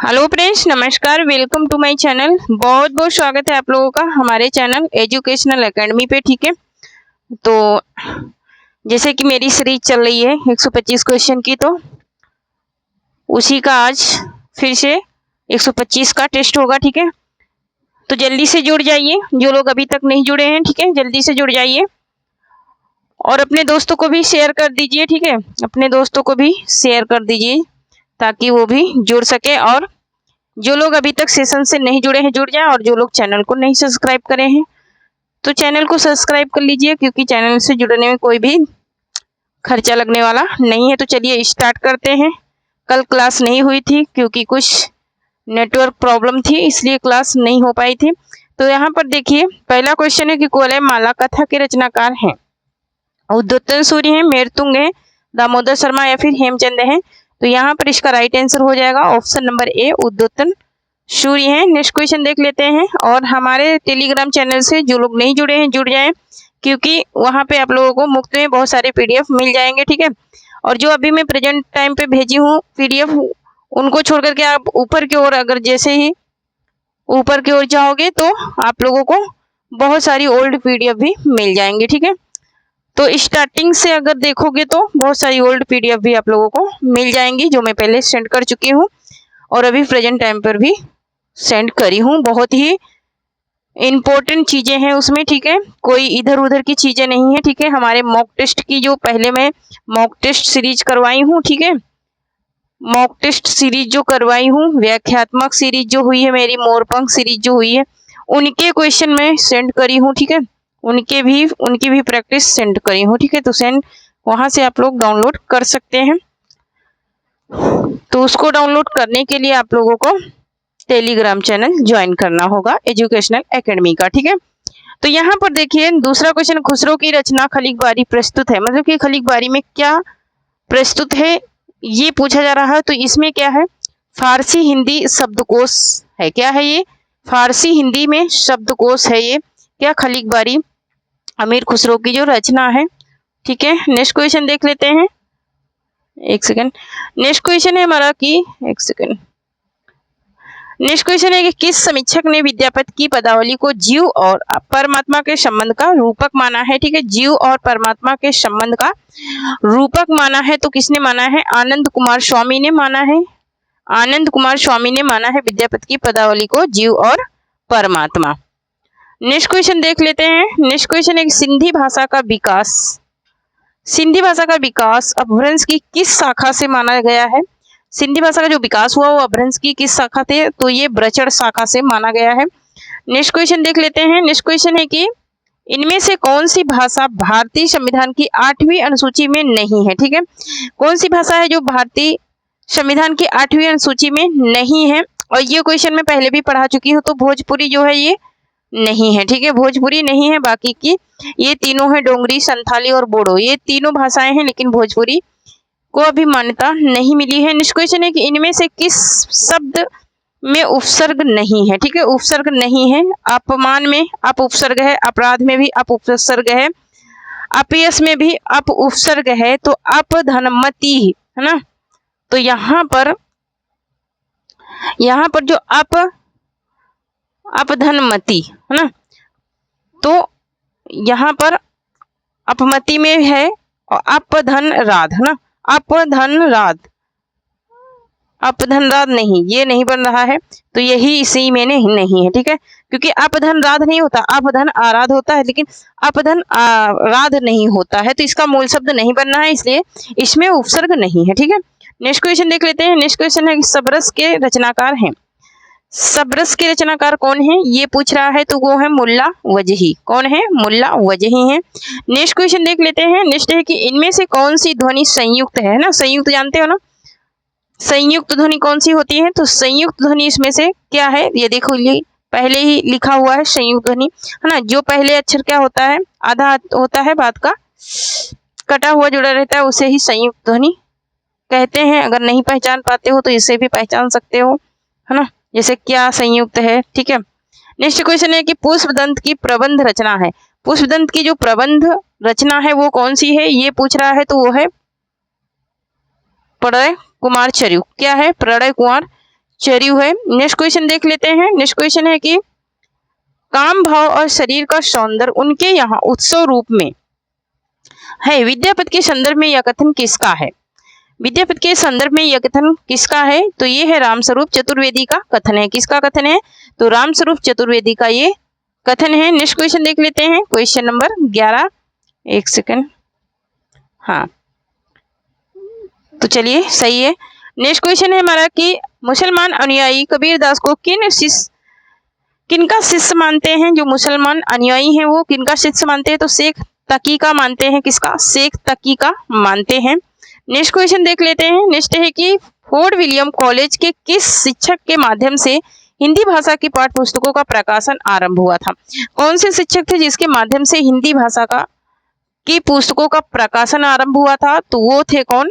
Hello friends, नमस्कार। Welcome to my channel. बहुत बहुत स्वागत है आप लोगों का हमारे चैनल एजुकेशनल एकेडमी पे। ठीक है, तो जैसे कि मेरी सीरीज चल रही है 125 क्वेश्चन की, तो उसी का आज फिर से 125 का टेस्ट होगा। ठीक है, तो जल्दी से जुड़ जाइए जो लोग अभी तक नहीं जुड़े हैं। ठीक है, जल्दी से जुड़ जाइए और अपने दोस्तों को भी शेयर कर दीजिए। ठीक है, अपने दोस्तों को भी शेयर कर दीजिए ताकि वो भी जुड़ सके। और जो लोग अभी तक सेशन से नहीं जुड़े हैं जुड़ जाएं, और जो लोग चैनल को नहीं सब्सक्राइब करे हैं तो चैनल को सब्सक्राइब कर लीजिए, क्योंकि चैनल से जुड़ने में कोई भी खर्चा लगने वाला नहीं है। तो चलिए स्टार्ट करते हैं। कल क्लास नहीं हुई थी क्योंकि कुछ नेटवर्क प्रॉब्लम थी, इसलिए क्लास नहीं हो पाई थी। तो यहाँ पर देखिए, पहला क्वेश्चन है कि कोलय माला कथा के रचनाकार हैं। उद्योतन सूर्य हैं, मेरतुंग है, दामोदर शर्मा या फिर हेमचंद हैं। तो यहाँ पर इसका राइट आंसर हो जाएगा ऑप्शन नंबर ए, उद्योतन सूर्य हैं। नेक्स्ट क्वेश्चन देख लेते हैं। और हमारे टेलीग्राम चैनल से जो लोग नहीं जुड़े हैं जुड़ जाएं, क्योंकि वहाँ पे आप लोगों को मुफ्त में बहुत सारे पीडीएफ मिल जाएंगे। ठीक है, और जो अभी मैं प्रेजेंट टाइम पे भेजी हूँ पीडीएफ, उनको छोड़ करके आप ऊपर की ओर, अगर जैसे ही ऊपर की ओर जाओगे तो आप लोगों को बहुत सारी ओल्ड पीडीएफ भी मिल जाएंगे। ठीक है, तो स्टार्टिंग से अगर देखोगे तो बहुत सारी ओल्ड पीडीएफ भी आप लोगों को मिल जाएंगी, जो मैं पहले सेंड कर चुकी हूँ और अभी प्रेजेंट टाइम पर भी सेंड करी हूँ। बहुत ही इम्पोर्टेंट चीजें हैं उसमें। ठीक है, कोई इधर उधर की चीजें नहीं है। ठीक है, हमारे मॉक टेस्ट की जो पहले मैं मॉक टेस्ट सीरीज करवाई हूँ, ठीक है, मॉक टेस्ट सीरीज जो करवाई हूँ, व्याख्यात्मक सीरीज जो हुई है मेरी, मोरपंख सीरीज जो हुई है, उनके क्वेश्चन में सेंड करी हूँ। ठीक है, उनकी भी प्रैक्टिस सेंड करी हूँ। ठीक है, तो सेंड वहां से आप लोग डाउनलोड कर सकते हैं। तो उसको डाउनलोड करने के लिए आप लोगों को टेलीग्राम चैनल ज्वाइन करना होगा एजुकेशनल एकेडमी का। ठीक है, तो यहाँ पर देखिए दूसरा क्वेश्चन, खुसरो की रचना खलीक बारी प्रस्तुत है, मतलब कि खलीक बारी में क्या प्रस्तुत है ये पूछा जा रहा है। तो इसमें क्या है, फारसी हिंदी शब्दकोश है। क्या है ये? फारसी हिंदी में शब्दकोश है ये। क्या? खलीक बारी अमीर खुसरो की जो रचना है। ठीक है, नेक्स्ट क्वेश्चन देख लेते हैं। एक सेकंड, नेक्स्ट क्वेश्चन है हमारा कि एक सेकंड, नेक्स्ट क्वेश्चन है कि किस समीक्षक ने विद्यापति की पदावली को जीव और परमात्मा के संबंध का रूपक माना है। ठीक है, जीव और परमात्मा के संबंध का रूपक माना है। तो किसने माना है? आनंद कुमार स्वामी ने माना है। आनंद कुमार स्वामी ने माना है विद्यापति की पदावली को जीव और परमात्मा। नेक्स्ट क्वेश्चन देख लेते हैं। नेक्स्ट क्वेश्चन है सिंधी भाषा का विकास, सिंधी भाषा का विकास अपभ्रंश की किस शाखा से माना गया है? सिंधी भाषा का जो विकास हुआ वो अपभ्रंश की किस शाखा थे? तो ये ब्रचड़ शाखा से माना गया है। नेक्स्ट क्वेश्चन देख लेते हैं। नेक्स्ट क्वेश्चन है कि इनमें से कौन सी भाषा भारतीय संविधान की 8वीं अनुसूची में नहीं है? ठीक है, कौन सी भाषा है जो भारतीय संविधान की 8वीं अनुसूची में नहीं है? और ये क्वेश्चन मैं पहले भी पढ़ा चुकी हूँ। तो भोजपुरी जो है ये नहीं है। ठीक है, भोजपुरी नहीं है, बाकी की ये तीनों है, डोंगरी, संथाली और बोडो, ये तीनों भाषाएं हैं, लेकिन भोजपुरी को अभी मान्यता नहीं मिली है। नेक्स्ट क्वेश्चन है कि इनमें से किस शब्द में उपसर्ग नहीं है? ठीक है, उपसर्ग नहीं है। अपमान में अप उपसर्ग है, अपराध में भी अप उपसर्ग है, अपयश में भी अप उपसर्ग है। तो अपधनमति है ना, तो यहाँ पर जो अपधनमति है ना, तो यहाँ पर अपमति में है और अपधनराध है ना, अपधनराध नहीं, ये नहीं बन रहा है, तो यही इसी में नहीं है। ठीक है, क्योंकि अपधनराध नहीं होता, अपधन आराध होता है, लेकिन अपधन राध नहीं होता है, तो इसका मूल शब्द नहीं बनना है, इसलिए इसमें उपसर्ग नहीं है। ठीक है, नेक्स्ट क्वेश्चन देख लेते हैं। नेक्स्ट क्वेश्चन है सबरस के रचनाकार हैं। सबरस के रचनाकार कौन है ये पूछ रहा है, तो वो है मुल्ला वजही। कौन है? मुल्ला वजही है। नेक्स्ट क्वेश्चन देख लेते हैं। नेक्स्ट है कि इनमें से कौन सी ध्वनि संयुक्त है ना, संयुक्त जानते हो ना, संयुक्त ध्वनि कौन सी होती है? तो संयुक्त ध्वनि इसमें से क्या है, ये देखो, ये पहले ही लिखा हुआ है संयुक्त ध्वनि है ना, जो पहले अक्षर क्या होता है, आधा होता है, बात का कटा हुआ जुड़ा रहता है, उसे ही संयुक्त ध्वनि कहते हैं। अगर नहीं पहचान पाते हो तो इसे भी पहचान सकते हो, है ना, जैसे क्या संयुक्त है। ठीक है, नेक्स्ट क्वेश्चन है कि पुष्पदंत की प्रबंध रचना है। पुष्पदंत की जो प्रबंध रचना है वो कौन सी है ये पूछ रहा है, तो वो है प्रणय कुमार चरयू। क्या है? प्रणय कुमार चरयु है। नेक्स्ट क्वेश्चन देख लेते हैं। नेक्स्ट क्वेश्चन है कि काम भाव और शरीर का सौंदर्य उनके यहाँ उत्सव रूप में है। विद्यापति के संदर्भ में यह कथन किसका है? विद्यापति के संदर्भ में यह कथन किसका है? तो ये है रामस्वरूप चतुर्वेदी का कथन है। किसका कथन है? तो रामस्वरूप चतुर्वेदी का ये कथन है। नेक्स्ट क्वेश्चन देख लेते हैं। Question number 11। एक सेकंड, हाँ तो चलिए सही है। नेक्स्ट क्वेश्चन है हमारा कि मुसलमान अनुयायी कबीरदास को किनका शिष्य मानते हैं? जो मुसलमान अनुयायी हैं वो किनका शिष्य मानते हैं? तो शेख तकी का मानते हैं। किसका? शेख तकी का मानते हैं। नेक्स्ट क्वेश्चन देख लेते हैं। नेक्स्ट है कि फोर्ट विलियम कॉलेज के किस शिक्षक के माध्यम से हिंदी भाषा की पाठ्य पुस्तकों का प्रकाशन आरंभ हुआ था? कौन से शिक्षक थे जिसके माध्यम से हिंदी भाषा की पुस्तकों का प्रकाशन आरंभ हुआ था? तो वो थे कौन?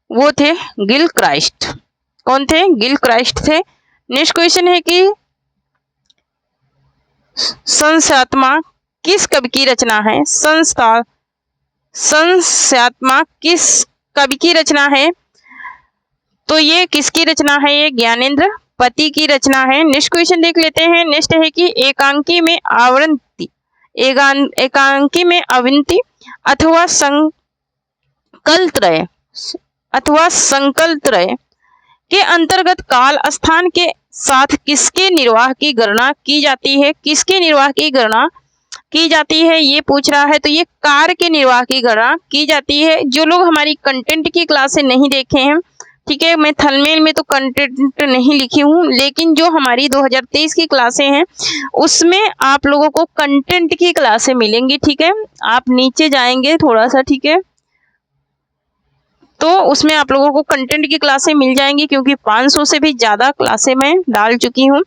वो थे गिलक्राइस्ट। कौन थे? गिलक्राइस्ट थे। नेक्स्ट क्वेश्चन है कि संस्यात्मा किस कवि की रचना है? संस्यात्मा किस कवि की रचना है? तो ये किसकी रचना है? ये ज्ञानेंद्र पति की रचना है। नेक्स्ट क्वेश्चन देख लेते हैं। नेक्स्ट है कि एकांकी में अवंती अथवा संकलत्रय के अंतर्गत काल स्थान के साथ किसके निर्वाह की गणना की जाती है? किसके निर्वाह की गणना की जाती है ये पूछ रहा है। तो ये कार के निर्वाह की गणना की जाती है। जो लोग हमारी कंटेंट की क्लासे नहीं देखे हैं, ठीक है, मैं थंबनेल में तो कंटेंट नहीं लिखी हूँ, लेकिन जो हमारी 2023 की क्लासें हैं उसमें आप लोगों को कंटेंट की क्लासें मिलेंगी। ठीक है, आप नीचे जाएंगे थोड़ा सा, ठीक है, तो उसमें आप लोगों को कंटेंट की क्लासें मिल जाएंगी, क्योंकि 500 से भी ज़्यादा क्लासें मैं डाल चुकी हूँ।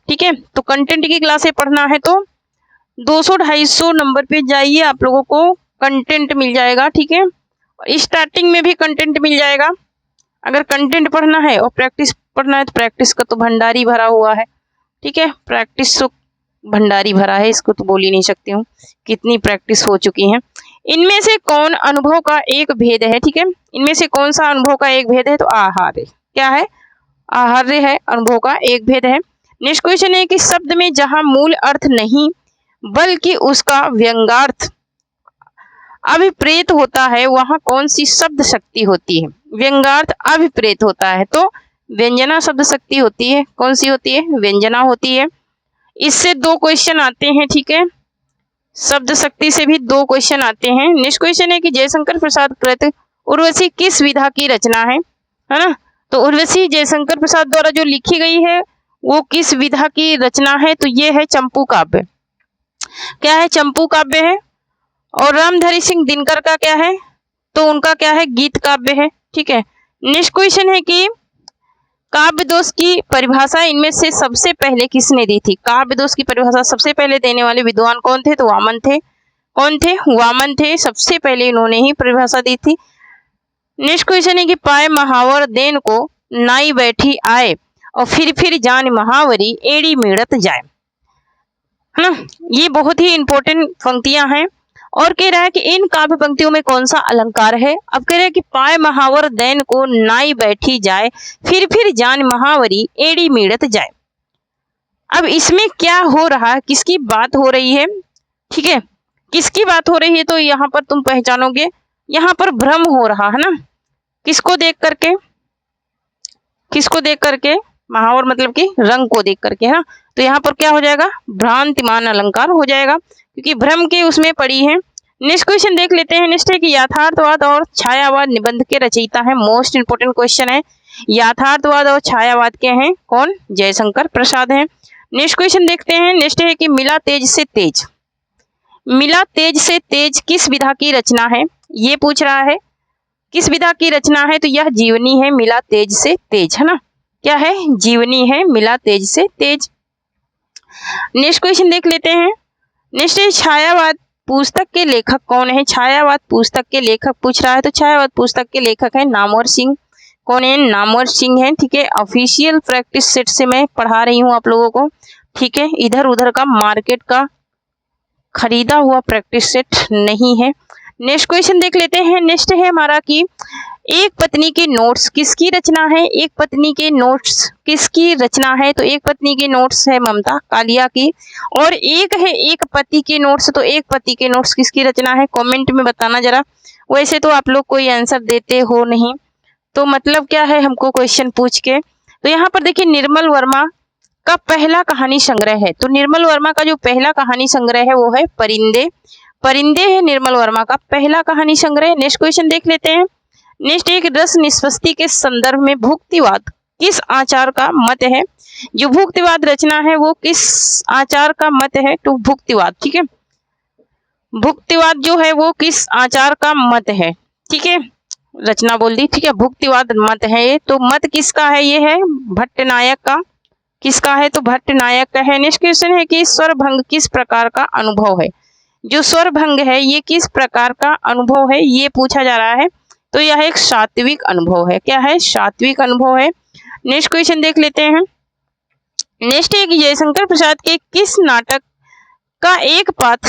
ठीक है, तो कंटेंट की क्लासें पढ़ना है तो 200-250 नंबर पे जाइए, आप लोगों को कंटेंट मिल जाएगा। ठीक है, स्टार्टिंग में भी कंटेंट मिल जाएगा। अगर कंटेंट पढ़ना है और प्रैक्टिस पढ़ना है तो प्रैक्टिस का तो भंडारी भरा हुआ है। ठीक है, प्रैक्टिस तो भंडारी भरा है, इसको तो बोल ही नहीं सकती हूँ, कितनी प्रैक्टिस हो चुकी है। इनमें से कौन अनुभव का एक भेद है? ठीक है, इनमें से कौन सा अनुभव का एक भेद है? तो आहार्य। क्या है? आहार्य है, अनुभव का एक भेद है। नेक्स्ट क्वेश्चन है कि शब्द में जहां मूल अर्थ नहीं बल्कि उसका व्यंग्यार्थ अभिप्रेत होता है वहां कौन सी शब्द शक्ति होती है? व्यंग्यार्थ अभिप्रेत होता है तो व्यंजना शब्द शक्ति होती है। कौन सी होती है? व्यंजना होती है। इससे 2 क्वेश्चन आते हैं। ठीक है, शब्द शक्ति से भी 2 क्वेश्चन आते हैं। नेक्स्ट क्वेश्चन है कि जयशंकर प्रसाद कृत उर्वशी किस विधा की रचना है ना? तो उर्वशी जयशंकर प्रसाद द्वारा जो लिखी गई है वो किस विधा की रचना है? तो ये है चंपू काव्य। क्या है? चंपू काव्य है। और रामधारी सिंह दिनकर का क्या है? तो उनका क्या है? गीत काव्य है। ठीक है, नेक्स्ट क्वेश्चन है कि काव्य दोष की परिभाषा इनमें से सबसे पहले किसने दी थी? काव्य दोष की परिभाषा सबसे पहले देने वाले विद्वान कौन थे? तो वामन थे। कौन थे? वामन थे, सबसे पहले इन्होंने ही परिभाषा दी थी। नेक्स्ट क्वेश्चन है कि पाए महावर देन को नाई बैठी आए और फिर जान महावरी एड़ी मिड़त जाए, है ना? ये बहुत ही इंपॉर्टेंट पंक्तियां हैं। और कह रहा है कि इन काव्य पंक्तियों में कौन सा अलंकार है? अब कह रहा है कि पाए महावर दैन को नाई बैठी जाए फिर जान महावरी एड़ी मिड़त जाए। अब इसमें क्या हो रहा है? किसकी बात हो रही है? ठीक है, किसकी बात हो रही है? तो यहाँ पर तुम पहचानोगे, यहाँ पर भ्रम हो रहा है ना। किसको देख करके? किसको देख करके? महावर मतलब कि रंग को देख करके, है ना। तो यहाँ पर क्या हो जाएगा? भ्रांतिमान अलंकार हो जाएगा, क्योंकि भ्रम के उसमें पड़ी है। नेक्स्ट क्वेश्चन देख लेते हैं। नेक्स्ट है कि यथार्थवाद और छायावाद निबंध के रचयिता है। मोस्ट इंपोर्टेंट क्वेश्चन है। यथार्थवाद और छायावाद के हैं कौन? जयशंकर प्रसाद हैं। नेक्स्ट क्वेश्चन देखते हैं। नेक्स्ट है कि मिला तेज से तेज, मिला तेज से तेज किस विधा की रचना है? ये पूछ रहा है किस विधा की रचना है? तो यह जीवनी है, मिला तेज से तेज, है ना। क्या है? जीवनी है, मिला तेज से तेज। नेक्स्ट क्वेश्चन देख लेते हैं। नेक्स्ट है छायावाद पुस्तक के लेखक कौन है? छायावाद पुस्तक के लेखक पूछ रहा है, तो छायावाद पुस्तक के लेखक है नामवर सिंह। कौन है? नामवर सिंह है। ठीक है, ऑफिशियल प्रैक्टिस सेट से मैं पढ़ा रही हूँ आप लोगों को। ठीक है, इधर उधर का मार्केट का खरीदा हुआ प्रैक्टिस सेट नहीं है। नेक्स्ट क्वेश्चन देख लेते हैं। नेक्स्ट है हमारा कि एक पत्नी के नोट्स किसकी रचना है? एक पत्नी के नोट्स किसकी रचना है? तो एक पत्नी के नोट्स है ममता कालिया की। और एक है एक पति के नोट्स, तो एक पति के नोट्स किसकी रचना है? कमेंट में बताना जरा। वैसे तो आप लोग कोई आंसर देते हो नहीं, तो मतलब क्या है हमको क्वेश्चन पूछ के। तो यहाँ पर देखिए निर्मल वर्मा का पहला कहानी संग्रह है। तो निर्मल वर्मा का जो पहला कहानी संग्रह है वो है परिंदे। परिंदे है निर्मल वर्मा का पहला कहानी संग्रह। नेक्स्ट क्वेश्चन देख लेते हैं। नेक्स्ट एक रस निष्पत्ति के संदर्भ में भुक्तिवाद किस आचार का मत है? जो भुक्तिवाद रचना है वो किस आचार का मत है? तो भुक्तिवाद, ठीक है। भुक्तिवाद जो है वो किस आचार का मत है, ठीक है। रचना बोल दी, ठीक है। भुक्तिवाद मत है ये, तो मत किसका है? ये है भट्टनायक का। किसका है? तो भट्टनायक का है। नेक्स्ट क्वेश्चन है कि स्वरभंग किस प्रकार का अनुभव है? जो स्वरभंग है ये किस प्रकार का अनुभव है, ये पूछा जा रहा है। तो यह एक सात्विक अनुभव है। क्या है? सात्विक अनुभव है। नेक्स्ट क्वेश्चन देख लेते हैं। नेक्स्ट है कि जयशंकर प्रसाद के किस नाटक का एक पात्र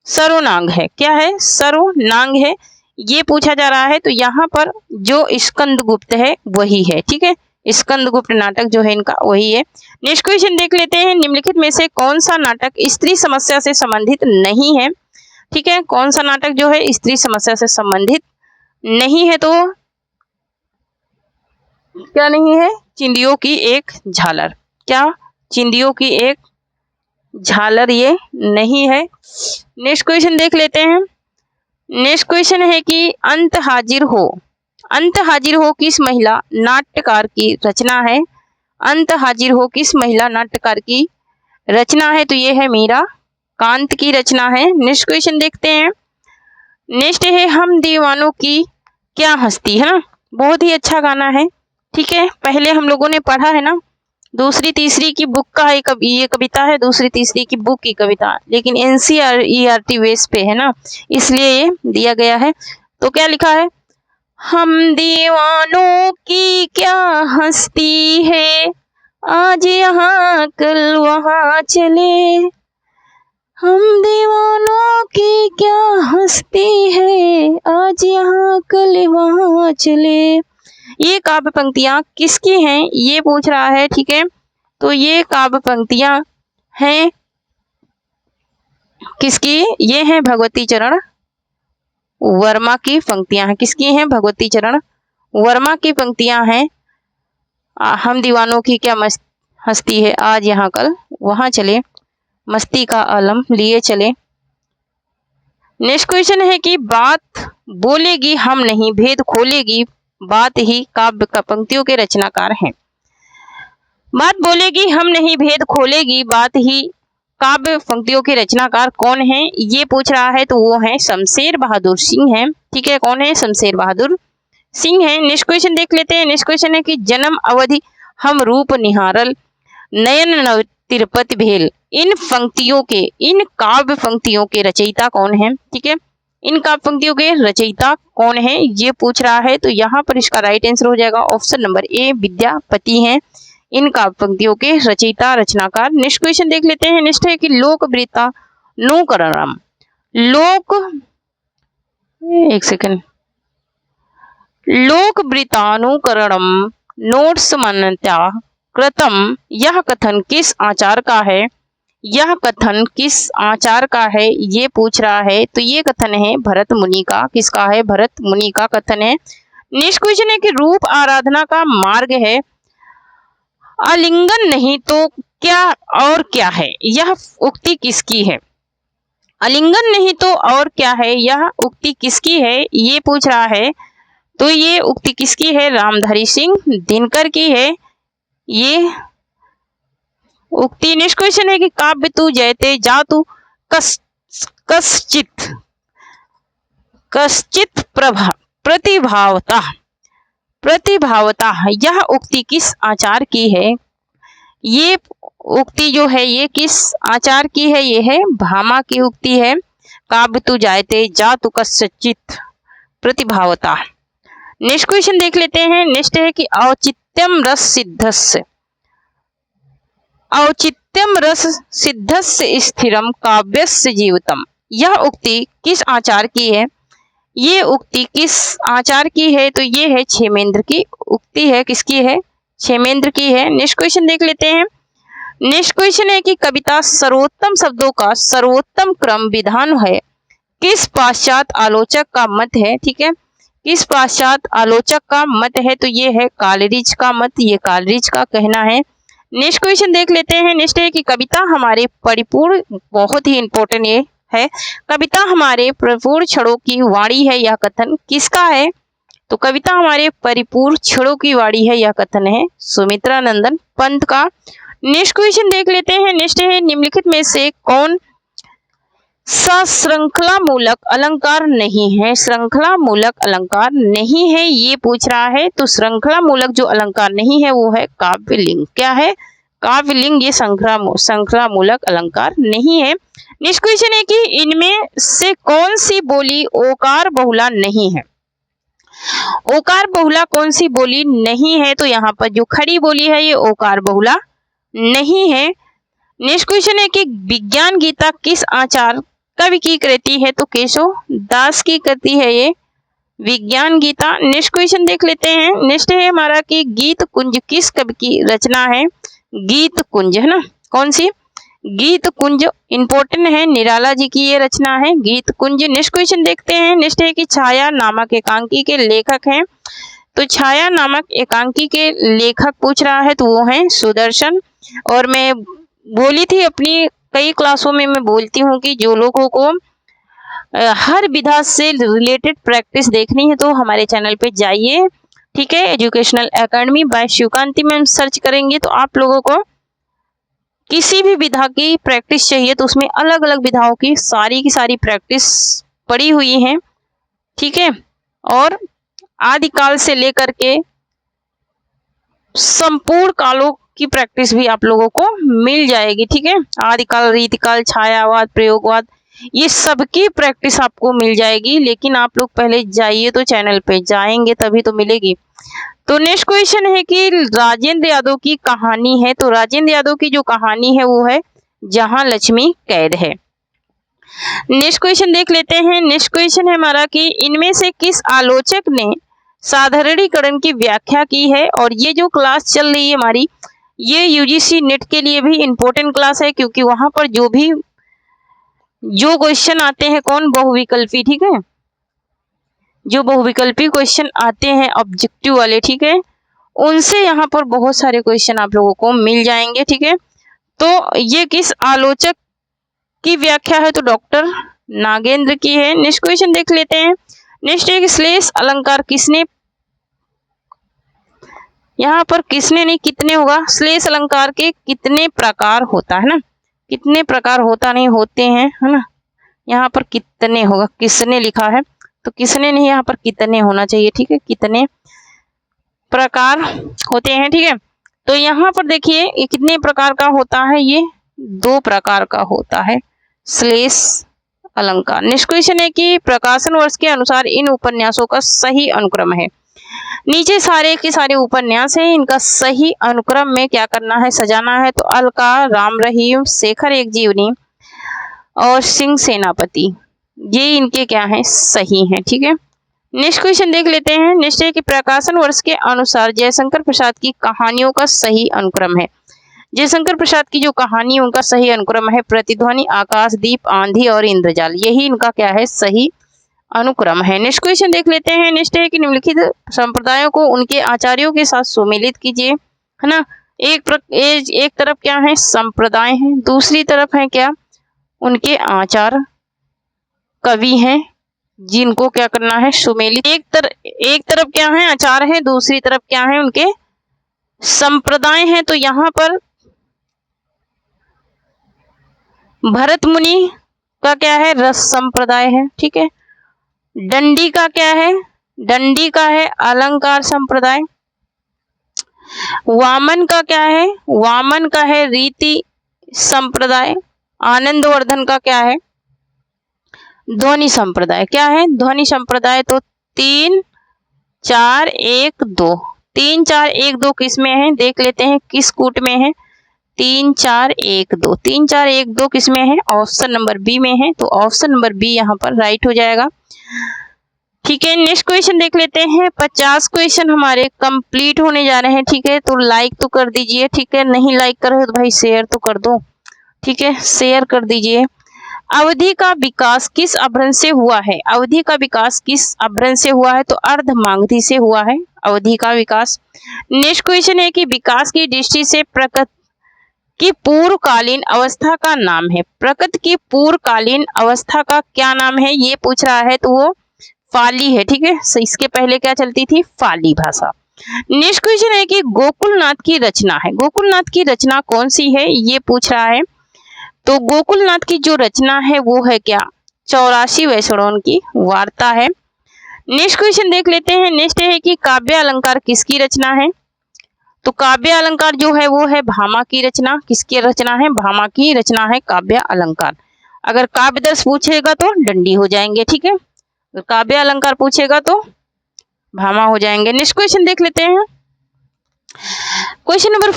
सर्वनांग है? क्या है? सर्वनांग है, ये पूछा जा रहा है। तो यहाँ पर जो स्कंदगुप्त है वही है, ठीक है। स्कंदगुप्त नाटक जो है इनका वही है। नेक्स्ट क्वेश्चन देख लेते हैं। निम्नलिखित में से कौन सा नाटक स्त्री समस्या से संबंधित नहीं है? ठीक है, कौन सा नाटक जो है स्त्री समस्या से संबंधित नहीं है? तो क्या नहीं है? चिंदियों की एक झालर। क्या? चिंदियों की एक झालर ये नहीं है। नेक्स्ट क्वेश्चन देख लेते हैं। नेक्स्ट क्वेश्चन है कि अंत हाजिर हो। अंत हाजिर हो किस महिला नाट्यकार की रचना है? अंत हाजिर हो किस महिला नाट्यकार की रचना है? तो ये है मीरा कांत की रचना है। नेक्स्ट क्वेश्चन देखते हैं। नेक्स्ट है हम दीवानों की क्या हस्ती, है ना। बहुत ही अच्छा गाना है, ठीक है। पहले हम लोगों ने पढ़ा है ना, दूसरी तीसरी की बुक का ये कविता है, दूसरी तीसरी की बुक की कविता, लेकिन NCERT बेस पे है ना, इसलिए ये दिया गया है। तो क्या लिखा है? हम दीवानों की क्या हस्ती है, आज यहाँ कल वहाँ चले। हम दीवानों की क्या हस्ती है, आज यहाँ कल वहाँ चले। ये काव्य पंक्तियां किसकी हैं, ये पूछ रहा है, ठीक है। तो ये काव्य पंक्तियां हैं किसकी? ये हैं भगवती चरण वर्मा की पंक्तियां हैं। किसकी हैं? भगवती चरण वर्मा की पंक्तियां हैं। हम दीवानों की क्या हस्ती है, आज यहाँ कल वहां चले, मस्ती का आलम लिए चले। नेक्स्ट क्वेश्चन है कि बात बोलेगी हम नहीं भेद खोलेगी बात ही काव्य का पंक्तियों के रचनाकार हैं। बात बोलेगी हम नहीं भेद खोलेगी बात ही काव्य पंक्तियों के रचनाकार कौन है, ये पूछ रहा है। तो वो है शमशेर बहादुर सिंह है, ठीक है। कौन है? शमशेर बहादुर सिंह है। नेक्स्ट क्वेश्चन देख लेते हैं। नेक्स्ट क्वेश्चन है कि जन्म अवधि हम रूप निहारल नयन नव तिरुपति भेल, इन पंक्तियों के, इन काव्य पंक्तियों के रचयिता कौन है, ठीक है। इन काव्य पंक्तियों के रचयिता कौन है, ये पूछ रहा है। तो यहाँ पर इसका राइट आंसर हो जाएगा ऑप्शन नंबर ए, विद्यापति हैं इन काव्य पंक्तियों के रचयिता रचनाकार। नेक्स्ट क्वेश्चन देख लेते हैं। नेक्स्ट है कि लोकवृत्तानुकरणम लोकवृत्तानुकरणम नोट्स मान्यता कृतम, यह कथन किस आचार का है? यह कथन किस आचार का है, ये पूछ रहा है। तो ये कथन है भरत मुनि का। किसका है? भरत मुनि का कथन है। नेक्स्ट क्वेश्चन है कि रूप आराधना का मार्ग है आलिंगन नहीं तो क्या और क्या है, यह उक्ति किसकी है? आलिंगन नहीं तो और क्या है, यह उक्ति किसकी है, ये पूछ रहा है। तो ये उक्ति किसकी है? रामधारी सिंह दिनकर की है ये उक्ति। नेक्स्ट क्वेश्चन है कि काव्य तू जयते जा तू कश्चित प्रतिभावता, यह उक्ति किस आचार की है? ये उक्ति जो है ये किस आचार की है? ये है भामा की उक्ति है। काव्य तू जायते जा तू कश्चित प्रतिभावता। नेक्स्ट क्वेश्चन देख लेते हैं। नेक्स्ट है कि औचित्यम रस सिद्धस्य स्थिरम काव्यस्य जीवितम, यह उक्ति किस आचार की है? ये उक्ति किस आचार की है? तो ये है क्षेमेंद्र की उक्ति है। किसकी है? क्षेमेंद्र की है। नेक्स्ट क्वेश्चन देख लेते हैं। नेक्स्ट क्वेश्चन है कि कविता सर्वोत्तम शब्दों का सर्वोत्तम क्रम विधान है, किस पाश्चात्य आलोचक का मत है? ठीक है, किस पाश्चात्य आलोचक का मत है? तो ये है कालरिज का मत, ये कालरिज का कहना है। नेक्स्ट क्वेश्चन देख लेते हैं। नेक्स्ट है कि कविता हमारे परिपूर्ण, बहुत ही इंपॉर्टेंट ये है, कविता हमारे परिपूर्ण क्षणों की वाणी है, यह कथन किसका है? तो कविता हमारे परिपूर्ण क्षणों की वाणी है, यह कथन है सुमित्रानंदन पंत का। नेक्स्ट क्वेश्चन देख लेते हैं। नेक्स्ट है निम्नलिखित में से कौन सा श्रृंखला मूलक अलंकार नहीं है? श्रृंखला मूलक अलंकार नहीं है ये पूछ रहा है। तो श्रृंखला मूलक जो अलंकार नहीं है वो है काव्यलिंग। क्या है? काव्यलिंग। ये श्रृंखला मूलक अलंकार नहीं है। नेक्स्ट क्वेश्चन है कि इनमें से कौन सी बोली ओकार बहुला नहीं है? ओकार बहुला कौन सी बोली नहीं है? तो यहाँ पर जो खड़ी बोली है ये ओकार बहुला नहीं है। नेक्स्ट क्वेश्चन है कि विज्ञान गीता किस आचार्य कवि की कृति है? तो केशव दास की कृति है ये विज्ञान गीता। नेक्स्ट क्वेश्चन देख लेते हैं। नेक्स्ट है हमारा कि गीत कुंज किस कवि की रचना है? गीत कुंज है ना, कौन सी? गीत कुंज इंपॉर्टेंट है, निराला जी की ये रचना है गीत कुंज। नेक्स्ट क्वेश्चन देखते हैं। नेक्स्ट है कि छाया नामक एकांकी के लेखक हैं? तो छाया नामक एकांकी के लेखक पूछ रहा है तो वो है सुदर्शन। और मैं बोली थी अपनी कई क्लासों में, मैं बोलती हूँ कि जो लोगों को हर विधा से रिलेटेड प्रैक्टिस देखनी है तो हमारे चैनल पे जाइए। ठीक है, educational academy by Shivkanti ma'am search करेंगे तो आप लोगों को किसी भी विधा की प्रैक्टिस चाहिए तो उसमें अलग अलग विधाओं की सारी प्रैक्टिस पड़ी हुई है। ठीक है, और आदिकाल से लेकर के संपूर्ण कालों की प्रैक्टिस भी आप लोगों को मिल जाएगी। ठीक है, आदिकाल, रीतिकाल, छायावाद, प्रयोगवाद, ये सबकी प्रैक्टिस आपको मिल जाएगी। लेकिन आप लोग पहले जाइए तो चैनल पे जाएंगे तभी तो मिलेगी। तो नेक्स्ट क्वेश्चन है कि राजेंद्र यादव की कहानी है? तो राजेंद्र यादव की जो कहानी है वो है जहां लक्ष्मी कैद है। नेक्स्ट क्वेश्चन देख लेते हैं। नेक्स्ट क्वेश्चन है हमारा कि इनमें से किस आलोचक ने साधारणीकरण की व्याख्या की है? और ये जो क्लास चल रही है हमारी, ये यूजीसी नेट के लिए भी इंपॉर्टेंट क्लास है, क्योंकि वहां पर जो क्वेश्चन आते हैं कौन, बहुविकल्पी। ठीक है, जो बहुविकल्पी क्वेश्चन आते हैं ऑब्जेक्टिव वाले, ठीक है, उनसे यहाँ पर बहुत सारे क्वेश्चन आप लोगों को मिल जाएंगे। ठीक है, तो ये किस आलोचक की व्याख्या है? तो डॉक्टर नागेंद्र की है। नेक्स्ट क्वेश्चन देख लेते हैं। नेक्स्ट है कि श्लेष अलंकार किसने, यहाँ पर किसने नहीं, कितने होगा? श्लेष अलंकार के कितने प्रकार होता है ना, कितने प्रकार होता नहीं, होते हैं, है ना। यहाँ पर कितने होगा, किसने लिखा है तो किसने नहीं, यहाँ पर कितने होना चाहिए। ठीक है, कितने प्रकार होते हैं। ठीक है, तो यहाँ पर देखिए ये कितने प्रकार का होता है, ये 2 प्रकार का होता है श्लेष अलंकार। नेक्स्ट क्वेश्चन है कि प्रकाशन वर्ष के अनुसार इन उपन्यासों का सही अनुक्रम है। नीचे सारे के सारे उपन्यास हैं, इनका सही अनुक्रम में क्या करना है, सजाना है। तो अलका, राम रहीम, शेखर एक जीवनी और सिंह सेनापति, ये इनके क्या है, सही हैं। ठीक है, नेक्स्ट क्वेश्चन देख लेते हैं। नेक्स्ट है कि प्रकाशन वर्ष के अनुसार जयशंकर प्रसाद की कहानियों का सही अनुक्रम है। जयशंकर प्रसाद की जो कहानी उनका सही अनुक्रम है प्रतिध्वनि, आकाशदीप, आंधी और इंद्रजाल, यही इनका क्या है, सही अनुक्रम है। नेक्स्ट क्वेश्चन देख लेते हैं। नेक्स्ट है कि निम्नलिखित संप्रदायों को उनके आचार्यों के साथ सुमेलित कीजिए, है ना। एक तरफ क्या है, संप्रदाय है, दूसरी तरफ है क्या, उनके आचार्य कवि हैं, जिनको क्या करना है, सुमेलित। एक तरफ क्या है, आचार्य है, दूसरी तरफ क्या है, उनके संप्रदाय हैं। तो यहाँ पर भरत मुनि का क्या है, रस संप्रदाय है। ठीक है, दंडी का क्या है, दंडी का है अलंकार संप्रदाय। वामन का क्या है, वामन का है रीति संप्रदाय। आनंदवर्धन का क्या है, ध्वनि संप्रदाय। क्या है, ध्वनि संप्रदाय। तो 3 4 1 2, 3 4 1 2 किस में है, देख लेते हैं किस कूट में है। 3 4 1 2, 3 4 1 2 किस में है? ऑप्शन नंबर बी में है, तो ऑप्शन नंबर बी यहाँ पर राइट हो जाएगा। ठीक है, नेक्स्ट क्वेश्चन देख लेते हैं। 50 क्वेश्चन हमारे कंप्लीट होने जा रहे हैं। ठीक है, तो लाइक तो कर दीजिए। ठीक है, नहीं लाइक कर रहे हो तो भाई शेयर तो कर दो। ठीक है, शेयर कर दीजिए। अवधि का विकास किस अभ्रंश से हुआ है? अवधि का विकास किस अभ्रंश से हुआ है? तो अर्धमागधी से हुआ है अवधि का विकास। नेक्स्ट क्वेश्चन है कि विकास की दृष्टि से प्रकृति की पूर्वकालीन अवस्था का नाम है। प्रकृति की पूर्वकालीन अवस्था का क्या नाम है ये पूछ रहा है, तो वो फाली है। ठीक है, इसके पहले क्या चलती थी? फाली भाषा। नेक्स्ट क्वेश्चन है कि गोकुलनाथ की रचना है। गोकुलनाथ की रचना कौन सी है ये पूछ रहा है, तो गोकुलनाथ की जो रचना है वो है क्या? 84 वैष्णवों की वार्ता है। नेक्स्ट क्वेश्चन देख लेते हैं। नेक्स्ट है कि काव्य अलंकार किसकी रचना है? तो काव्य अलंकार जो है वो है भामा की रचना। किसकी रचना है? भामा की रचना है काव्य अलंकार। अगर काव्यदर्श पूछेगा तो डंडी हो जाएंगे। ठीक है, अगर काव्य अलंकार पूछेगा तो भामा हो जाएंगे। नेक्स्ट क्वेश्चन देख लेते हैं। क्वेश्चन नंबर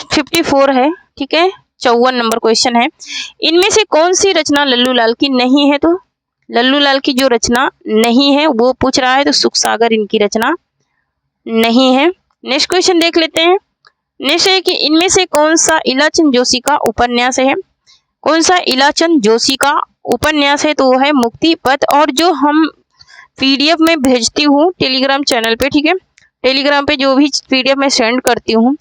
54 है। ठीक है, 54 नंबर क्वेश्चन है। इनमें से कौन सी रचना लल्लू लाल की नहीं है? तो लल्लू लाल की जो रचना नहीं है वो पूछ रहा है, तो सुख सागर इनकी रचना नहीं है। नेक्स्ट क्वेश्चन देख लेते हैं। नेक्स्ट है कि इनमें से कौन सा इलाचंद जोशी का उपन्यास है? कौन सा इलाचंद जोशी का उपन्यास है? तो वो है मुक्ति पथ। और जो हम पीडीएफ में भेजती हूँ टेलीग्राम चैनल पे, ठीक है, टेलीग्राम पे जो भी पीडीएफ में सेंड करती हूँ,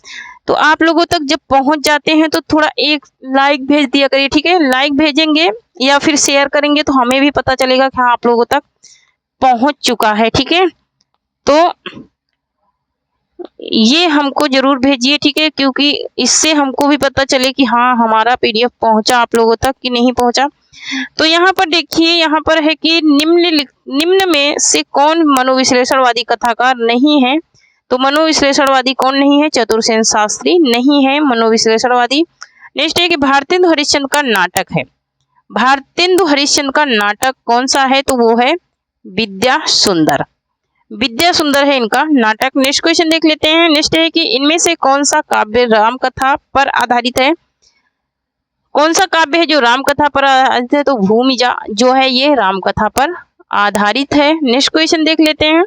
तो आप लोगों तक जब पहुंच जाते हैं तो थोड़ा एक लाइक भेज दिया करिए। ठीक है, लाइक भेजेंगे या फिर शेयर करेंगे तो हमें भी पता चलेगा कि हाँ आप लोगों तक पहुंच चुका है। ठीक है, तो ये हमको जरूर भेजिए। ठीक है, क्योंकि इससे हमको भी पता चले कि हाँ हमारा पीडीएफ पहुंचा आप लोगों तक कि नहीं पहुंचा। तो यहाँ पर देखिए, यहाँ पर है कि निम्न में से कौन मनोविश्लेषणवादी कथाकार नहीं है? तो मनोविश्लेषणवादी कौन नहीं है? चतुरसेन शास्त्री नहीं है मनोविश्लेषणवादी। नेक्स्ट है कि भारतेंदु हरिश्चंद्र का नाटक है। भारतेंदु हरिश्चंद्र का नाटक कौन सा है? तो वो है विद्या सुंदर। विद्या सुंदर है इनका नाटक। नेक्स्ट क्वेश्चन देख लेते हैं। नेक्स्ट है कि इनमें से कौन सा काव्य रामकथा पर आधारित है? कौन सा काव्य है जो रामकथा पर आधारित है? तो भूमिजा जो है ये रामकथा पर आधारित है। नेक्स्ट क्वेश्चन देख लेते हैं।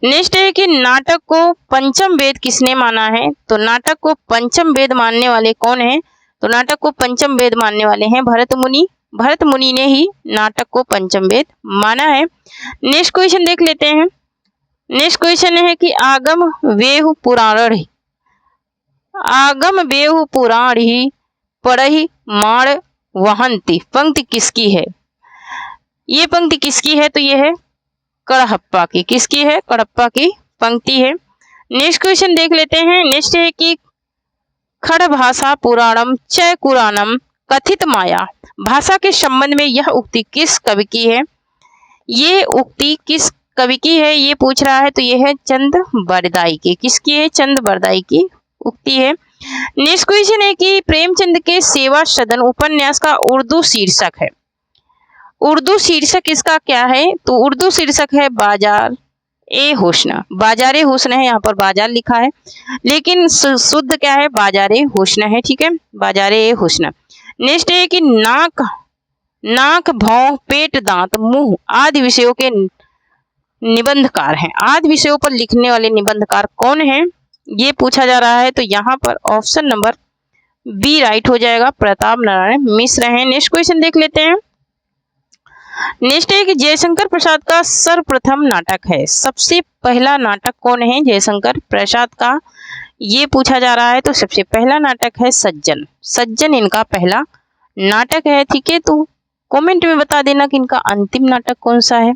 नेक्स्ट है कि नाटक को पंचम वेद किसने माना है? तो नाटक को पंचम वेद मानने वाले कौन है? तो नाटक को पंचम वेद मानने वाले हैं भरत मुनि। भरत मुनि ने ही नाटक को पंचम वेद माना है। नेक्स्ट क्वेश्चन देख लेते हैं। नेक्स्ट क्वेश्चन है कि आगम वेहु पुराण ही पढ़हि माण वहंती पंक्ति किसकी है? ये पंक्ति किसकी है? तो ये है कड़हप्पा की। किसकी है? कड़प्पा की पंक्ति है। नेक्स्ट क्वेश्चन देख लेते हैं। नेक्स्ट है कि खड़ भाषा पुराणम च कुरानम कथित माया, भाषा के संबंध में यह उक्ति किस कवि की है? ये उक्ति किस कवि की है ये पूछ रहा है, तो ये है चंद बरदाई की। किसकी है? चंद बरदाई की उक्ति है। नेक्स्ट क्वेश्चन है कि प्रेमचंद के सेवा सदन उपन्यास का उर्दू शीर्षक है। उर्दू शीर्षक इसका क्या है? तो उर्दू शीर्षक है बाजार ए हुस्न। बाजार ए हुस्न है, यहाँ पर बाजार लिखा है लेकिन शुद्ध क्या है? बाजार ए हुस्न है। ठीक है, बाजार ए हुस्न। नेक्स्ट है कि नाक भौं पेट दांत मुंह आदि विषयों के निबंधकार हैं। आदि विषयों पर लिखने वाले निबंधकार कौन हैं ये पूछा जा रहा है, तो यहाँ पर ऑप्शन नंबर बी राइट हो जाएगा, प्रताप नारायण मिश्र हैं। नेक्स्ट क्वेश्चन देख लेते हैं। नेक्स्ट है कि जयशंकर प्रसाद का सर्वप्रथम नाटक है। सबसे पहला नाटक कौन है जयशंकर प्रसाद का, ये पूछा जा रहा है, तो सबसे पहला नाटक है सज्जन। सज्जन इनका पहला नाटक है। ठीक है, तो कमेंट में बता देना कि इनका अंतिम नाटक कौन सा है।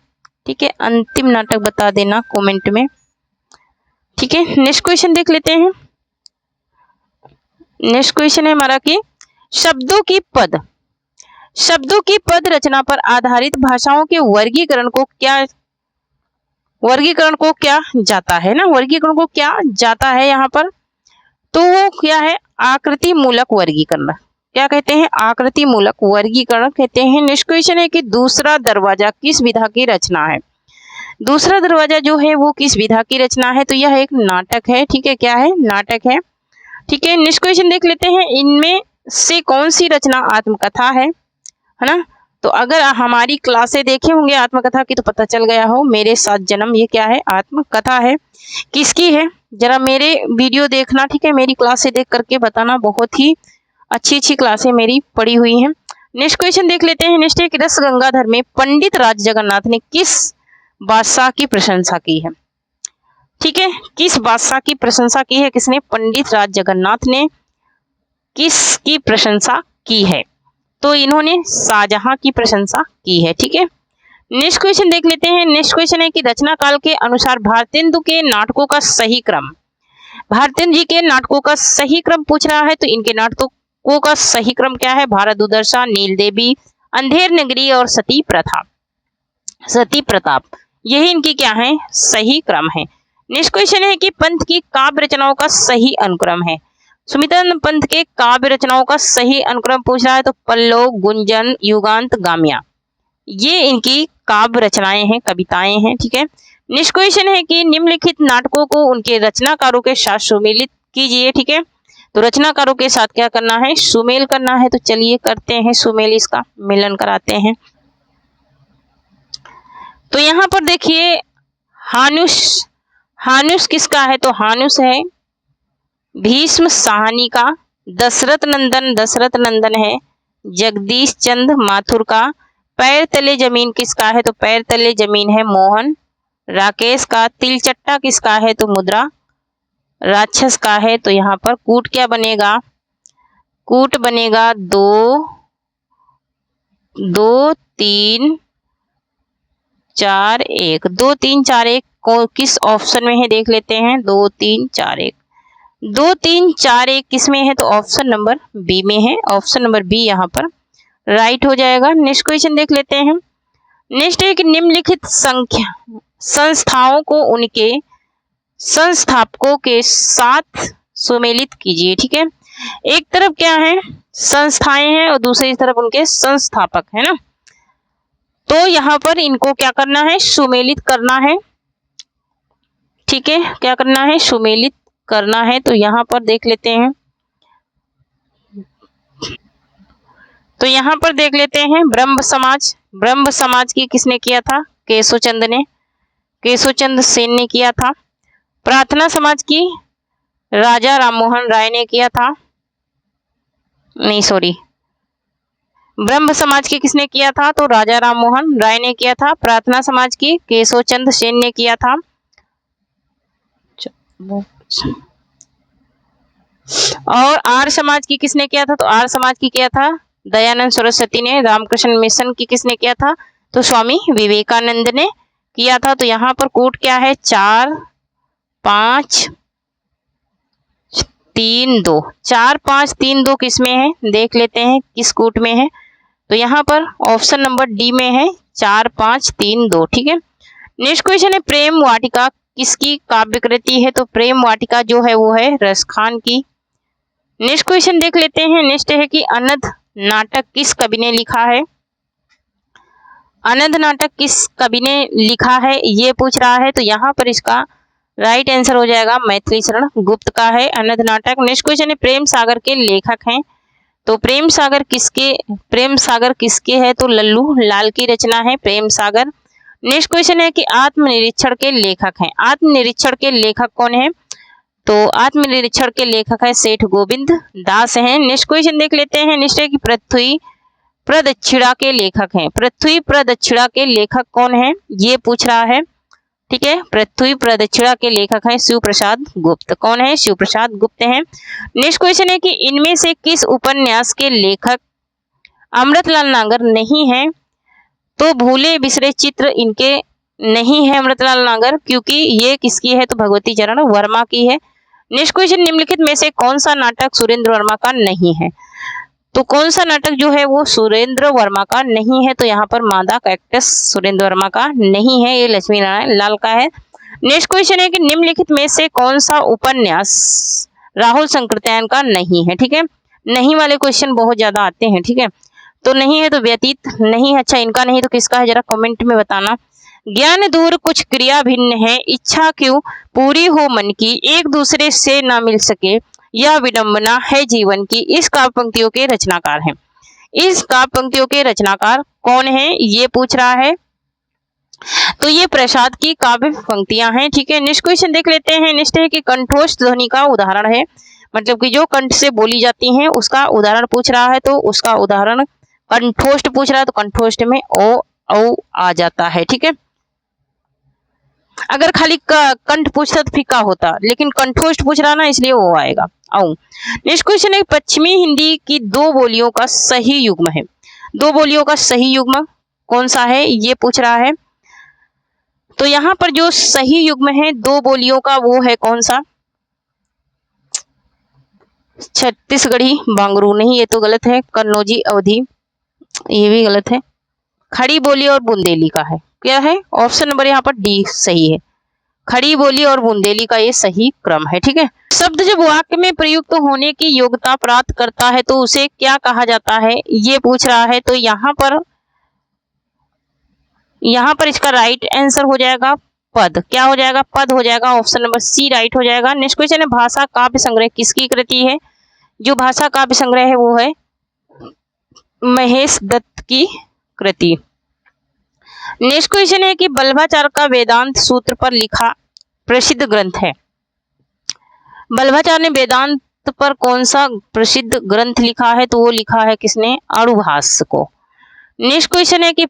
ठीक है, अंतिम नाटक बता देना कमेंट में। ठीक है, नेक्स्ट क्वेश्चन देख लेते हैं। नेक्स्ट क्वेश्चन है हमारा कि शब्दों की पद रचना पर आधारित भाषाओं के वर्गीकरण को क्या जाता है ना? वर्गीकरण को क्या जाता है यहाँ पर, तो वो क्या है? आकृति मूलक वर्गीकरण। क्या कहते हैं? आकृति मूलक वर्गीकरण कहते हैं। नेक्स्ट क्वेश्चन है कि दूसरा दरवाजा किस विधा की रचना है? दूसरा दरवाजा जो है वो किस विधा की रचना है? तो यह एक नाटक है। ठीक है, क्या है? नाटक है। ठीक है, नेक्स्ट क्वेश्चन देख लेते हैं, इनमें से कौन सी रचना आत्मकथा है ना। तो अगर हमारी क्लासें देखे होंगे आत्मकथा की तो पता चल गया हो, मेरे साथ जन्म ये क्या है, आत्मकथा है। किसकी है, जरा मेरे वीडियो देखना, ठीक है, मेरी क्लासें देख करके बताना, बहुत ही अच्छी अच्छी क्लासें मेरी पड़ी हुई हैं। नेक्स्ट क्वेश्चन देख लेते हैं, नेक्स्ट एक, रस गंगाधर में पंडित राज जगन्नाथ ने किस बादशाह की प्रशंसा की है। ठीक है, किस बादशाह की प्रशंसा की है, किसने, पंडित राज जगन्नाथ ने किसकी प्रशंसा की है, तो इन्होंने शाहजहां की प्रशंसा की है। ठीक है, नेक्स्ट क्वेश्चन देख लेते हैं, नेक्स्ट क्वेश्चन है कि रचना काल के अनुसार भारतेंदु के नाटकों का सही क्रम, भारतेंदु जी के नाटकों का सही क्रम पूछ रहा है, तो इनके नाटकों का सही क्रम क्या है, भारत दुर्दशा, नील देवी, अंधेर नगरी और सती प्रताप, यही इनकी क्या है, सही क्रम है। नेक्स्ट क्वेश्चन है कि पंत की काव्य रचनाओं का सही अनुक्रम है, सुमित्रानंद पंत के काव्य रचनाओं का सही अनुक्रम पूछ रहा है, तो पल्लव, गुंजन, युगांत, गाम्या, ये इनकी काव्य रचनाएं हैं, कविताएं हैं। ठीक है, नेक्स्ट क्वेश्चन है कि निम्नलिखित नाटकों को उनके रचनाकारों के साथ सुमेलित कीजिए। ठीक है, तो रचनाकारों के साथ क्या करना है, सुमेल करना है, तो चलिए करते हैं सुमेल, इसका मिलन कराते हैं। तो यहाँ पर देखिए, हानुस किसका है, तो हानुस है भीष्म साहनी का, दशरथ नंदन है जगदीश चंद माथुर का, पैर तले जमीन किसका है, तो पैर तले जमीन है मोहन राकेश का, तिलचट्टा किसका है, तो मुद्रा राक्षस का है। तो यहाँ पर कूट क्या बनेगा, कूट बनेगा 2 2 3 4 1, 2 3 4 1 किस ऑप्शन में है देख लेते हैं, 2 3 4 1, 2 3 4 1 किस में है, तो ऑप्शन नंबर बी में है, ऑप्शन नंबर बी यहाँ पर राइट हो जाएगा। नेक्स्ट क्वेश्चन देख लेते हैं, नेक्स्ट है कि निम्नलिखित संस्थाओं को उनके संस्थापकों के साथ सुमेलित कीजिए। ठीक है, एक तरफ क्या है, संस्थाएं हैं और दूसरी तरफ उनके संस्थापक है ना, तो यहाँ पर इनको क्या करना है, सुमेलित करना है। ठीक है, क्या करना है, सुमेलित करना है। तो यहाँ पर देख लेते हैं, तो यहाँ पर देख लेते हैं ब्रह्म समाज की किसने किया था, केशवचंद सेन ने किया था। प्रार्थना समाज की राजा राममोहन राय ने किया था, नहीं सॉरी, ब्रह्म समाज की किसने किया था, तो राजा राममोहन राय ने किया था। प्रार्थना समाज की केशवचंद सेन ने किया था। और आर्य समाज की किसने किया था, तो आर्य समाज की किया था दयानंद सरस्वती ने। रामकृष्ण मिशन की किसने किया था, तो स्वामी विवेकानंद ने किया था। तो यहाँ पर कूट क्या है, 4 5 3 2, 4 5 3 2 किस में है, देख लेते हैं किस कूट में है, तो यहाँ पर ऑप्शन नंबर डी में है, 4 5 3 2। ठीक है, नेक्स्ट क्वेश्चन है, प्रेम वाटिका किसकी काव्य कृति है, तो प्रेम वाटिका जो है वो है रसखान की। नेक्स्ट क्वेश्चन देख लेते हैं, नेक्स्ट है कि अनध नाटक किस कवि ने लिखा है, अनध नाटक किस कवि ने लिखा है ये पूछ रहा है, तो यहाँ पर इसका राइट आंसर हो जाएगा मैथिली शरण गुप्त का है अनध नाटक। नेक्स्ट क्वेश्चन है, प्रेम सागर के लेखक हैं, तो प्रेम सागर किसके है, तो लल्लू लाल की रचना है प्रेम सागर। नेक्स्ट क्वेश्चन है कि आत्मनिरीक्षण के लेखक हैं, आत्मनिरीक्षण के लेखक कौन है, तो आत्मनिरीक्षण के लेखक है सेठ गोविंद दास हैं। नेक्स्ट क्वेश्चन देख लेते हैं, नेक्स्ट है कि पृथ्वी प्रदक्षिणा के लेखक हैं, पृथ्वी प्रदक्षिणा के लेखक कौन है ये पूछ रहा है। ठीक है, पृथ्वी प्रदक्षिणा के लेखक हैं शिव प्रसाद गुप्त, कौन है, शिव प्रसाद गुप्त हैं। नेक्स्ट क्वेश्चन है कि इनमें से किस उपन्यास के लेखक अमृतलाल नागर नहीं है, तो भूले बिसरे चित्र इनके नहीं है अमृतलाल नागर, क्योंकि ये किसकी है, तो भगवती चरण वर्मा की है। नेक्स्ट क्वेश्चन, निम्नलिखित में से कौन सा नाटक सुरेंद्र वर्मा का नहीं है, तो कौन सा नाटक जो है वो सुरेंद्र वर्मा का नहीं है, तो यहाँ पर मादा कैक्टस सुरेंद्र वर्मा का नहीं है, ये लक्ष्मी नारायण लाल का है। नेक्स्ट क्वेश्चन है कि निम्नलिखित में से कौन सा उपन्यास राहुल संकृत्यायन का नहीं है। ठीक है, नहीं वाले क्वेश्चन बहुत ज्यादा आते हैं। ठीक है, तो नहीं है तो व्यतीत नहीं है, अच्छा इनका नहीं तो किसका है जरा कमेंट में बताना। ज्ञान दूर कुछ क्रिया भिन्न है, इच्छा क्यों पूरी हो मन की, एक दूसरे से ना मिल सके यह विडंबना है जीवन की। इस काव्य पंक्तियों के रचनाकार हैं। इस काव्य पंक्तियों के रचनाकार कौन है ये पूछ रहा है। तो ये प्रसाद की काव्य पंक्तियां हैं। ठीक है, नेक्स्ट क्वेश्चन देख लेते हैं। नेक्स्ट है कि कंठोष्ठ ध्वनि का उदाहरण है, मतलब कि जो कंठ से बोली जाती हैं उसका उदाहरण पूछ रहा है। तो उसका उदाहरण कंठोष्ठ पूछ रहा है, तो कंठोष्ठ में ओ औ आ जाता है। ठीक है, अगर खाली कंठ पूछता तो फिक्का होता, लेकिन कंठोष्ठ पूछ रहा ना, इसलिए वो आएगा औ। नेक्स्ट क्वेश्चन है पश्चिमी हिंदी की दो बोलियों का सही युग्म है। दो बोलियों का सही युग्म कौन सा है ये पूछ रहा है। तो यहाँ पर जो सही युग्म है दो बोलियों का वो है कौन सा, छत्तीसगढ़ी बांगरू नहीं, ये तो गलत है। कन्नौजी अवधी ये भी गलत है। खड़ी बोली और बुंदेली का है, क्या है ऑप्शन नंबर यहाँ पर डी सही है। खड़ी बोली और बुंदेली का ये सही क्रम है। ठीक है, शब्द जब वाक्य में प्रयुक्त होने की योग्यता प्राप्त करता है तो उसे क्या कहा जाता है ये पूछ रहा है। तो यहाँ पर इसका राइट आंसर हो जाएगा पद। क्या हो जाएगा, पद हो जाएगा। ऑप्शन नंबर सी राइट हो जाएगा। नेक्स्ट क्वेश्चन है भाषा काव्य संग्रह किसकी कृति है। जो भाषा काव्य संग्रह है वो है महेश दत्त की कृति। नेक्स्ट क्वेश्चन है कि बल्भाचार्य का वेदांत सूत्र पर लिखा प्रसिद्ध ग्रंथ है। बल्भाचार्य ने वेदांत पर कौन सा प्रसिद्ध ग्रंथ लिखा है। तो वो लिखा है किसने, आरुभाष्य को। नेक्स्ट क्वेश्चन है कि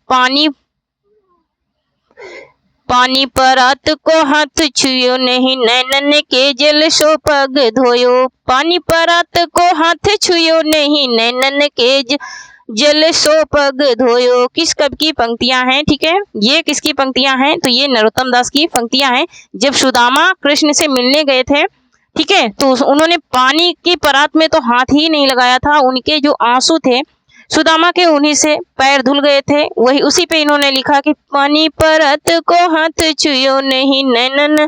पानी परत को हाथ छुयो नहीं, नैनन के जल सो पग धोयो। पानी परत को हाथ छुयो नहीं, नैनन के जल सो पग धोयो। किस कवि की पंक्तियां हैं। ठीक है, ये किसकी पंक्तियां हैं, तो ये नरोत्तम दास की पंक्तियां हैं। जब सुदामा कृष्ण से मिलने गए थे, ठीक है, तो उन्होंने पानी की परात में तो हाथ ही नहीं लगाया था। उनके जो आंसू थे सुदामा के, उन्हीं से पैर धुल गए थे। वही उसी पे इन्होंने लिखा कि पानी परत को हाथ छुयो नहीं, नैनन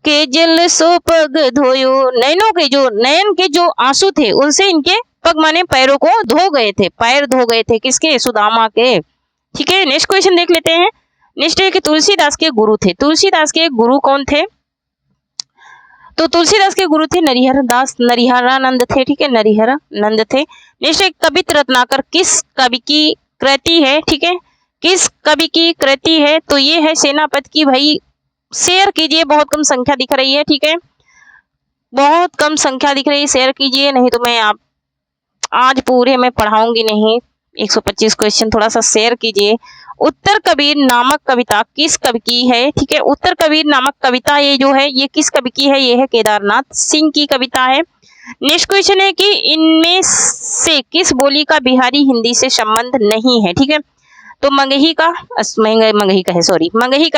के जल सो पग धोयो। नयन के जो आंसू थे उनसे इनके पग माने पैरों को धो गए थे, पैर धो गए थे किसके, सुदामा के। ठीक है, नेक्स्ट क्वेश्चन देख लेते हैं। नेक्स्ट है कि तुलसीदास के गुरु थे। तुलसीदास के गुरु कौन थे। तो तुलसीदास के गुरु थे नरिहरानंद थे। ठीक है, नरिहरानंद थे। नेक्स्ट है कवित्र रत्नाकर किस कवि की कृति है। ठीक है, किस कवि की कृति है। तो ये है सेनापति की। भाई शेयर कीजिए, बहुत कम संख्या दिख रही है। ठीक है, बहुत कम संख्या दिख रही है, शेयर कीजिए, नहीं तो मैं आप आज पूरे में पढ़ाऊंगी नहीं। 125 क्वेश्चन, थोड़ा सा शेयर कीजिए। उत्तर कबीर नामक कविता किस कवि की है। ठीक है, उत्तर कबीर नामक कविता ये जो है ये किस कवि की है, ये है केदारनाथ सिंह की कविता है। नेक्स्ट क्वेश्चन है कि इनमें से किस बोली का बिहारी हिंदी से संबंध नहीं है। ठीक है, तो मंगही का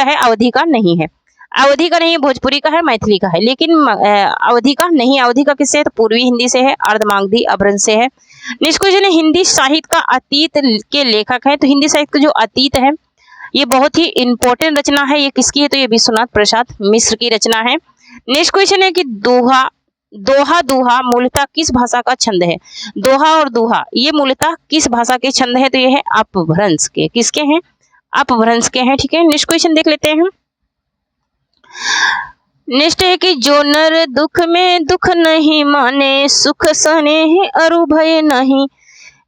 है, अवधी का नहीं है। अवधी का नहीं, भोजपुरी का है, मैथिली का है, लेकिन अवधी का नहीं। अवधी का किससे है, तो पूर्वी हिंदी से है, अर्धमागधी अभ्रंश से है। नेक्स्ट क्वेश्चन है हिंदी साहित्य का अतीत के लेखक है। तो हिंदी साहित्य का जो अतीत है ये बहुत ही इंपॉर्टेंट रचना है। ये किसकी है, तो ये विश्वनाथ प्रसाद मिश्र की रचना है। नेक्स्ट क्वेश्चन है कि दोहा मूलतः किस भाषा का छंद है। दोहा और दोहा ये मूलतः किस भाषा के छंद है, तो ये है अपभ्रंश के। किसके हैं, अपभ्रंश के हैं। ठीक है, नेक्स्ट क्वेश्चन देख लेते हैं। नेक्स्ट है कि जो नर दुख में दुख नहीं माने, सुख सने अरु भय नहीं,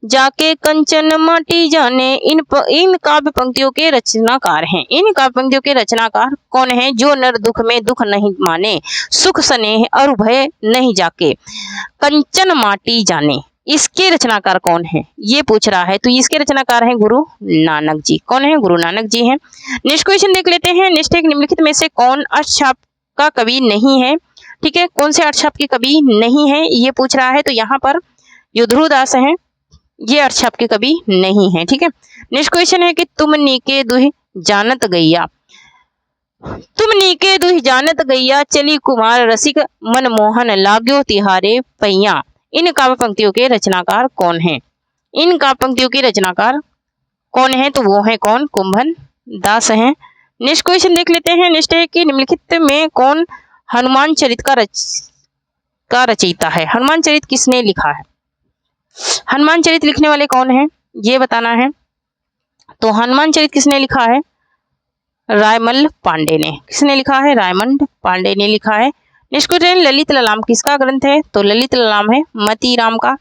जाके कंचन माटी जाने। इन काव्य पंक्तियों के रचनाकार हैं। इन काव्य पंक्तियों के रचनाकार कौन है। जो नर दुख में दुख नहीं माने, सुख स्नेह अरु भय नहीं, जाके कंचन माटी जाने, इसके रचनाकार कौन है ये पूछ रहा है। तो इसके रचनाकार हैं गुरु नानक जी। कौन है, गुरु नानक जी हैं। नेक्स्ट क्वेश्चन देख लेते हैं। नेक्स्ट एक निम्नलिखित में से कौन अष्टछाप का कवि नहीं है। ठीक है, कौन से अष्टछाप के कवि नहीं है ये पूछ रहा है। तो यहाँ पर जो ध्रुवदास है ये अष्टछाप के कवि नहीं है। ठीक है, नेक्स्ट क्वेश्चन है कि तुम नीके दुहि जानत गैया, तुम नीके दुहि जानत गैया, चली कुमार रसिक मनमोहन लाग्यो तिहारे पैया। इन काव्य पंक्तियों के रचनाकार कौन हैं। इन काव्य पंक्तियों के रचनाकार कौन है, तो वो है कौन, कुंभन दास हैं। नेक्स्ट क्वेश्चन देख लेते हैं। नेक्स्ट है कि निम्नलिखित में कौन हनुमान चरित का रचयिता है। हनुमान चरित किसने लिखा है। हनुमान चरित लिखने वाले कौन हैं ये बताना है। तो हनुमान चरित किसने लिखा है, रायमल पांडे ने। किसने लिखा है, रायमंड पांडे ने लिखा है। नेक्स्ट क्वेश्चन, ललित ललाम किसका ग्रंथ है? तो ललित ललाम है मती राम का।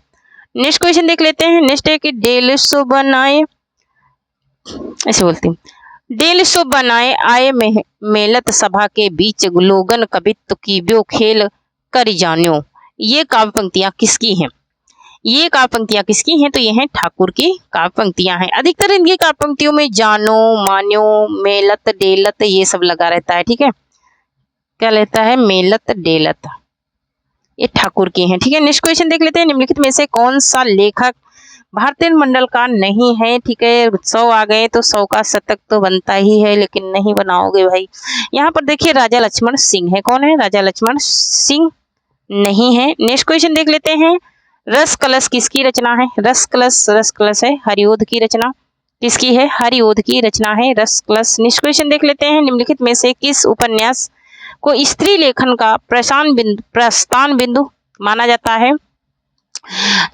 नेक्स्ट क्वेश्चन देख लेते हैं। नेक्स्ट है कि डेल सो बनाए, ऐसे बोलती हूँ, डेल सो बनाए आए मेलत सभा के बीच लोगन कवित्व की ब्यो खेल कर जान्यो। ये काव्य पंक्तियां किसकी हैं? ये काव्य पंक्तियां किसकी हैं? तो ये हैं ठाकुर की काव्य पंक्तियां हैं। अधिकतर इनकी काव्य पंक्तियों में जानो, मान्यो, मेलत, डेलत ये सब लगा रहता है। ठीक है, क्या लेता है? मेलत, डेलत, ये ठाकुर की हैं। ठीक है, नेक्स्ट क्वेश्चन देख लेते हैं। निम्नलिखित में से कौन सा लेखक भारतीय मंडल का नहीं है? ठीक है, 100 आ गए तो 100 का शतक तो बनता ही है, लेकिन नहीं बनाओगे भाई। यहाँ पर देखिए राजा लक्ष्मण सिंह है। कौन है? राजा लक्ष्मण सिंह नहीं है। नेक्स्ट क्वेश्चन देख लेते हैं। रस कलश किसकी रचना है? रस कलश है हरिओध की रचना। किसकी है? हरिओध की रचना है रस कलश। नेक्स्ट क्वेश्चन देख लेते हैं। निम्नलिखित में से किस उपन्यास को स्त्री लेखन का प्रस्थान बिंदु माना जाता है?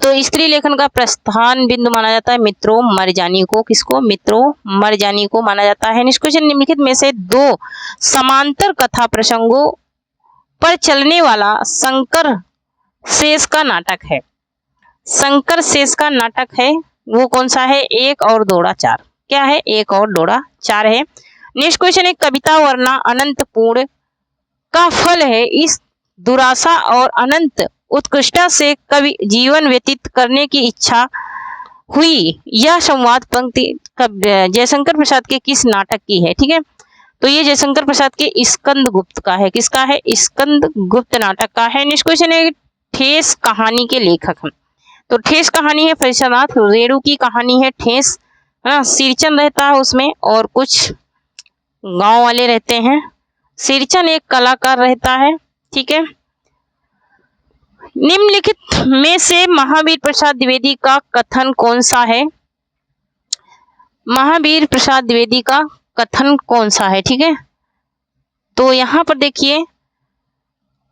तो स्त्री लेखन का प्रस्थान बिंदु माना जाता है मित्रों मरजानी को। किसको? मित्रों मरजानी को माना जाता है। नेक्स्ट क्वेश्चन, निम्नलिखित में से दो समांतर कथा प्रसंगों पर चलने वाला शंकर शेष का नाटक है। शंकर शेष का नाटक है वो कौन सा है? एक और दोड़ा चार। क्या है? एक और दोड़ा चार है। नेक्स्ट क्वेश्चन है, कविता वरना अनंत पूर्ण का फल है इस दुराशा और अनंत उत्कृष्टता से कवि जीवन व्यतीत करने की इच्छा हुई। यह संवाद पंक्ति जयशंकर प्रसाद के किस नाटक की है? ठीक है, तो ये जयशंकर प्रसाद के स्कंद गुप्त का है। किसका है? स्कंद गुप्त नाटक का है। नेक्स्ट क्वेश्चन है, ठेस कहानी के लेखक हैं। तो ठेस कहानी है फरीसानाथ रेणु की कहानी है ठेस, है ना। सिरचन रहता है उसमें और कुछ गांव वाले रहते हैं। सिरचन एक कलाकार रहता है। ठीक है, निम्नलिखित में से महावीर प्रसाद द्विवेदी का कथन कौन सा है? महावीर प्रसाद द्विवेदी का कथन कौन सा है? ठीक है, तो यहां पर देखिए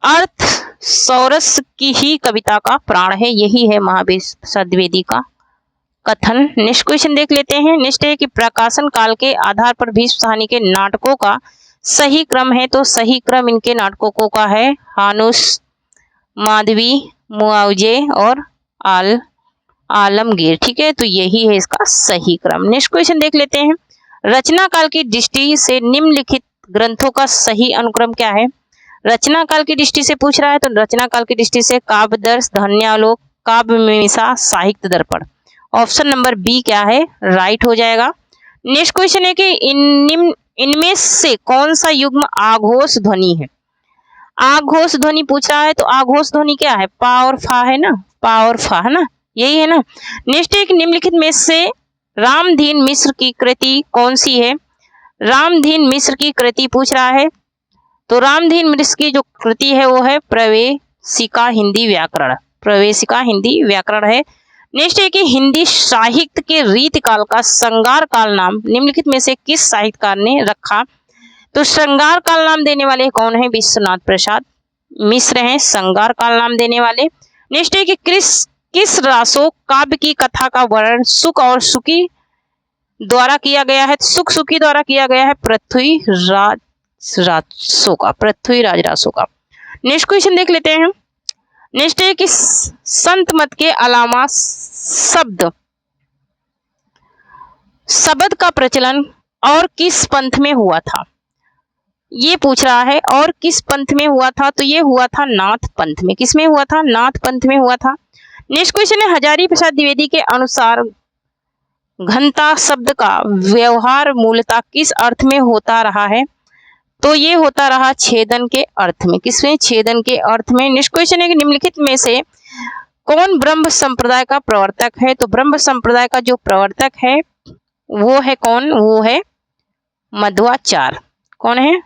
अर्थ सौरस की ही कविता का प्राण है, यही है महावीर प्रसाद द्विवेदी का कथन। नेक्स्ट क्वेश्चन देख लेते हैं। नेक्स्ट है कि प्रकाशन काल के आधार पर भीष्म साहनी के नाटकों का सही क्रम है। तो सही क्रम इनके नाटकों का है हानुस, माधवी, मुआवजे और आलमगीर। ठीक है, तो यही है इसका सही क्रम। नेक्स्ट क्वेश्चन देख लेते हैं। रचना काल की दृष्टि से निम्नलिखित ग्रंथों का सही अनुक्रम क्या है? रचना काल की दृष्टि से पूछ रहा है, तो रचना काल की दृष्टि से काव्य दर्श, धन्यालोक, काव्य मीमांसा, साहित्य दर्पण। ऑप्शन नंबर बी क्या है? राइट हो जाएगा। नेक्स्ट क्वेश्चन है कि इनमें से कौन सा युग्म आघोष ध्वनि है? आघोष ध्वनि पूछ रहा है, तो आघोष ध्वनि क्या है? पा और फा है ना, पा और फा है ना, यही है ना। नेक्स्ट एक, निम्नलिखित में से रामधीन मिश्र की कृति कौन सी है? रामधीन मिश्र की कृति पूछ रहा है, तो रामधीन मिश्र की जो कृति है वो है प्रवेशिका हिंदी व्याकरण। प्रवेशिका हिंदी व्याकरण है। नेक्स्ट है कि हिंदी साहित्य के रीतिकाल का श्रृंगार काल नाम निम्नलिखित में से किस साहित्यकार ने रखा? तो श्रृंगार काल नाम देने वाले कौन है? विश्वनाथ प्रसाद मिश्र हैं श्रृंगार काल नाम देने वाले। नेक्स्ट है कि किस रासो काव्य की कथा का वर्णन सुख और सुखी द्वारा किया गया है? सुख सुखी द्वारा किया गया है पृथ्वीराज रासो का। नेक्स्ट क्वेश्चन देख लेते हैं। नेक्स्ट है कि संत मत के अलावा शब्द का प्रचलन और किस पंथ में हुआ था? ये पूछ रहा है, और किस पंथ में हुआ था? तो ये हुआ था नाथ पंथ में। किस में हुआ था? नाथ पंथ में हुआ था। नेक्स्ट क्वेश्चन है, हजारी प्रसाद द्विवेदी के अनुसार घनता शब्द का व्यवहार मूलतः किस अर्थ में होता रहा है? तो ये होता रहा छेदन के अर्थ में। किसमें? छेदन के अर्थ में। नेक्स्ट क्वेश्चन है कि निम्नलिखित में से कौन ब्रह्म संप्रदाय का प्रवर्तक है? तो ब्रह्म संप्रदाय का जो प्रवर्तक है वो है कौन? वो है मध्वाचार्य। कौन है?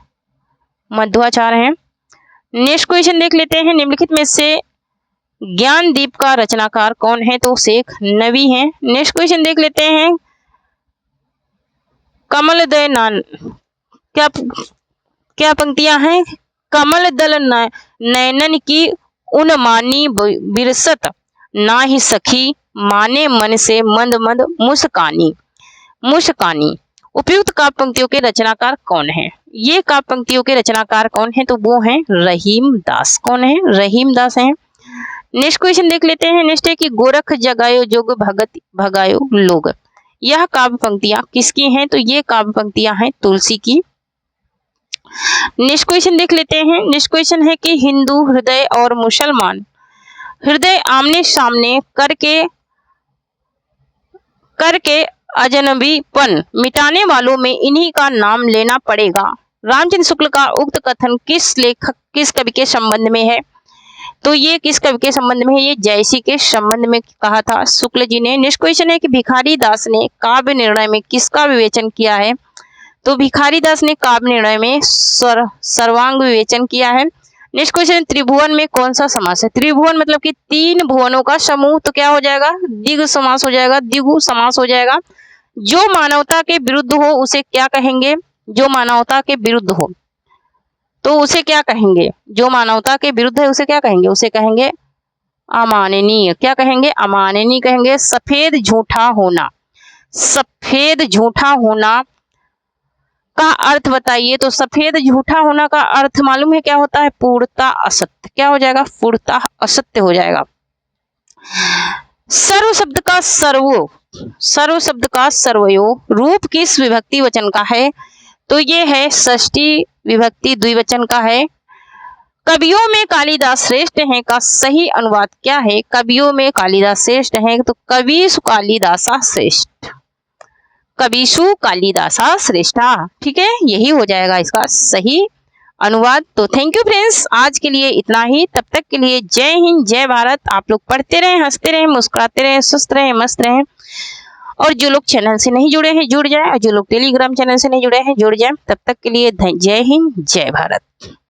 मध्वाचार्य है। नेक्स्ट क्वेश्चन देख लेते हैं। निम्नलिखित में से ज्ञानदीप का रचनाकार कौन है? तो शेख नबी है। नेक्स्ट क्वेश्चन देख लेते हैं। कमल दल क्या पंक्तियां हैं? कमल दल नयनन की उन्मानी बिरसत ना ही सखी माने मन से मंद मंद मुस्कानी। उपयुक्त काव्य पंक्तियों के रचनाकार कौन है? ये काव्य पंक्तियों के रचनाकार कौन है? तो वो हैं रहीम दास। कौन है? रहीम दास हैं। नेक्स्ट क्वेश्चन देख लेते हैं। नेक्स्ट है कि गोरख जगायो जोग भगत भगायो लोग। यह काव्य पंक्तियां किसकी हैं? तो ये काव्य पंक्तियां हैं तुलसी की। नेक्स्ट क्वेश्चन देख लेते हैं। नेक्स्ट क्वेश्चन है कि हिंदू हृदय और मुसलमान हृदय आमने सामने करके अजनबीपन मिटाने वालों में इन्हीं का नाम लेना पड़ेगा। रामचंद्र शुक्ल का उक्त कथन किस लेखक किस कवि के संबंध में है? तो ये किस कवि के संबंध में है? ये जयसी के संबंध में कहा था शुक्ल जी ने। नेक्स्ट क्वेश्चन है कि भिखारी दास ने काव्य निर्णय में किसका विवेचन किया है? तो भिखारी दास ने काव्य निर्णय में सर्वांग विवेचन किया है। नेक्स्ट क्वेश्चन, त्रिभुवन में कौन सा समास है? त्रिभुवन मतलब कि 3 भुवनों का समूह, तो क्या हो जाएगा? द्विगु समास हो जाएगा, द्विगु समास हो जाएगा। जो मानवता के विरुद्ध हो उसे क्या कहेंगे? जो मानवता के विरुद्ध हो तो उसे क्या कहेंगे? जो मानवता के विरुद्ध है उसे क्या कहेंगे? उसे कहेंगे अमाननीय। क्या कहेंगे? अमाननीय कहेंगे। सफेद झूठा होना, सफेद झूठा होना का अर्थ बताइए। तो सफेद झूठा होना का अर्थ मालूम है क्या होता है? पूर्णता असत्य। क्या हो जाएगा? पूर्णता असत्य हो जाएगा। सर्व शब्द का सर्वयो रूप किस विभक्ति वचन का है? तो ये है षष्ठी विभक्ति द्विवचन का है। कवियों में कालिदास श्रेष्ठ हैं का सही अनुवाद क्या है? कवियों में कालिदास श्रेष्ठ हैं तो कविसु कालिदासा श्रेष्ठ, कविसु कालिदासा श्रेष्ठा। ठीक है, यही हो जाएगा इसका सही अनुवाद। तो थैंक यू फ्रेंड्स, आज के लिए इतना ही। तब तक के लिए जय हिंद, जय भारत। आप लोग पढ़ते रहें, हंसते रहें, मुस्कुराते रहें, स्वस्थ रहें, मस्त रहें। और जो लोग चैनल से नहीं जुड़े हैं जुड़ जाए, और जो लोग टेलीग्राम चैनल से नहीं जुड़े हैं जुड़ जाए। तब तक के लिए जय हिंद, जय भारत।